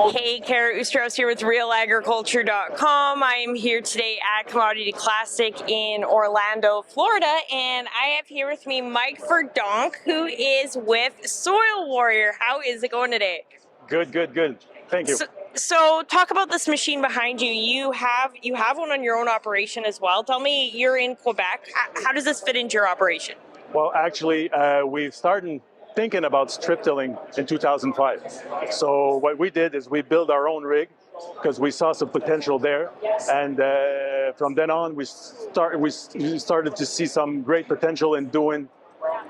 Hey, Kara Ustros here with RealAgriculture.com. I am here today at Commodity Classic in Orlando, Florida, and I have here with me Mike Verdonck, who is with Soil Warrior. How is it going today? Good. Thank you. So talk about this machine behind you. You have one on your own operation as well. Tell me, you're in Quebec. How does this fit into your operation? Well, actually, we started thinking about strip tilling in 2005. So what we did is we built our own rig because we saw some potential there, and from then on we started to see some great potential in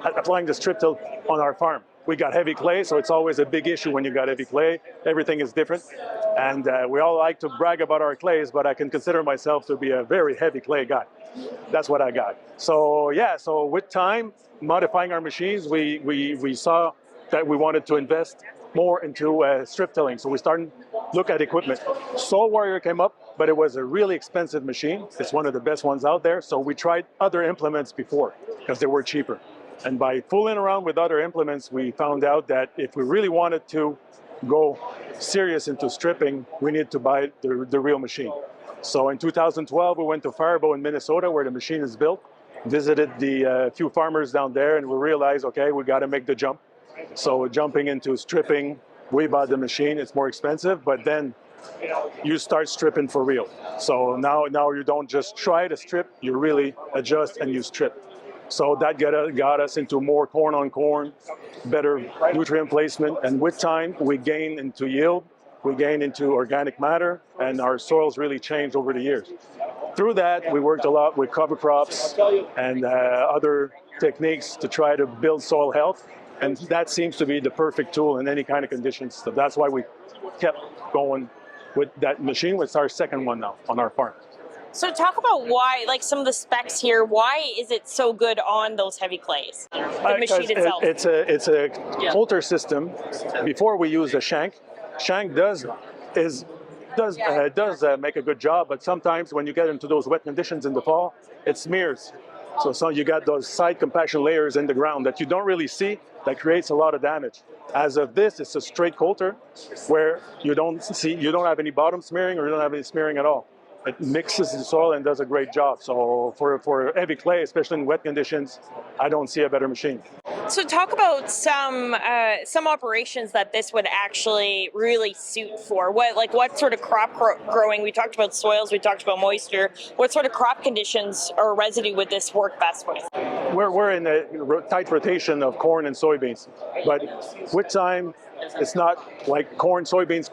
applying the strip till on our farm. We got heavy clay, so it's always a big issue when you got heavy clay. Everything is different, and we all like to brag about our clays, but I can consider myself to be a very heavy clay guy. That's what I got. So yeah, so with time, modifying our machines, we saw that we wanted to invest more into strip tilling. So we started to look at equipment. Soil Warrior came up, but it was a really expensive machine. It's one of the best ones out there. So we tried other implements before because they were cheaper. And by fooling around with other implements, we found out that if we really wanted to go serious into stripping, we need to buy the real machine. So in 2012, we went to Faribault in Minnesota, where the machine is built, visited the few farmers down there, and we realized, okay, we got to make the jump. So jumping into stripping, we bought the machine. It's more expensive, but then you start stripping for real. So now you don't just try to strip, you really adjust and you strip. So that got us into more corn on corn, better nutrient placement, and with time, we gain into yield. We gain into organic matter, and our soils really changed over the years. Through that, we worked a lot with cover crops and other techniques to try to build soil health, and that seems to be the perfect tool in any kind of conditions. So that's why we kept going with that machine, which is our second one now on our farm. So talk about why, like some of the specs here, why is it so good on those heavy clays, the machine itself? It's a coulter system. Before we use the shank. Shank does make a good job, but sometimes when you get into those wet conditions in the fall, it smears. So you got those side compaction layers in the ground that you don't really see, that creates a lot of damage. As of this, it's a straight coulter where you don't have any bottom smearing, or you don't have any smearing at all. It mixes the soil and does a great job. So for heavy clay, especially in wet conditions, I don't see a better machine. So talk about some operations that this would actually really suit for. What sort of crop growing? We talked about soils, we talked about moisture. What sort of crop conditions or residue would this work best with? We're in a tight rotation of corn and soybeans, but with time, it's not like corn, soybeans.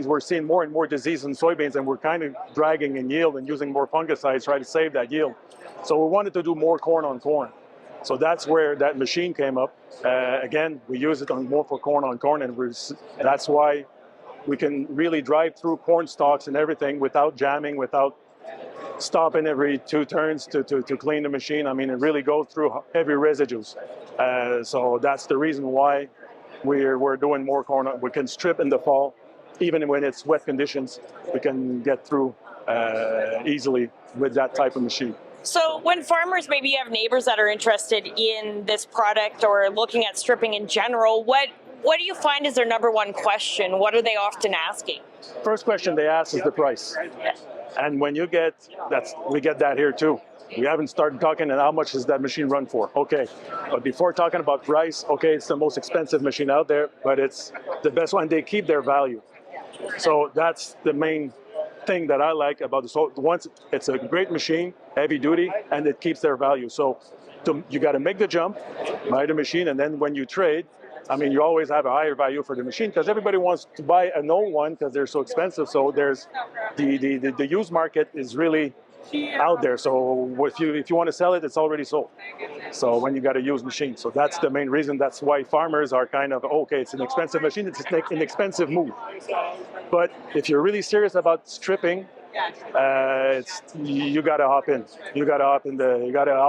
We're seeing more and more disease in soybeans, and we're kind of dragging in yield and using more fungicides to try to save that yield. So we wanted to do more corn on corn. So that's where that machine came up. Again, we use it more for corn on corn, and that's why we can really drive through corn stalks and everything without jamming, without stopping every 2 turns to clean the machine. I mean, it really goes through heavy residues. So that's the reason why we're doing more corn. We can strip in the fall, even when it's wet conditions. We can get through easily with that type of machine. So when farmers, maybe you have neighbors that are interested in this product or looking at stripping in general, what do you find is their number one question? What are they often asking? First question they ask is the price. And when we get that here too. We haven't started talking and how much does that machine run for? Okay, but before talking about price, okay, it's the most expensive machine out there, but it's the best one. They keep their value. So that's the main thing that I like about this. So once it's a great machine, heavy duty, and it keeps their value. So you got to make the jump, buy the machine, and then when you trade, I mean, you always have a higher value for the machine because everybody wants to buy an old one because they're so expensive. So there's the used market is really out there. So if you want to sell it, it's already sold. So when you got a used machine, so that's the main reason. That's why farmers are kind of, okay, it's an expensive machine, it's an expensive move. But if you're really serious about stripping, you got to hop in. You got to hop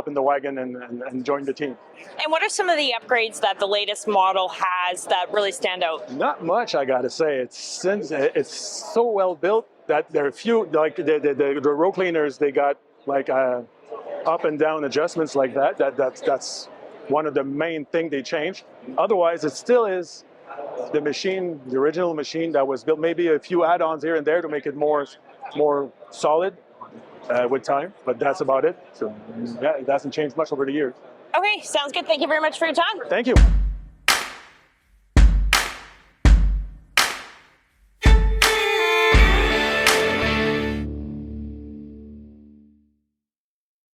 in the wagon and join the team. And what are some of the upgrades that the latest model has that really stand out? Not much, I got to say. It's so well built that there are few, like the row cleaners, they got like up and down adjustments like that. That's one of the main thing they changed. Otherwise, it still is the machine, the original machine that was built, maybe a few add-ons here and there to make it more solid with time, but that's about it. So yeah, it hasn't changed much over the years. Okay, sounds good. Thank you very much for your time. Thank you.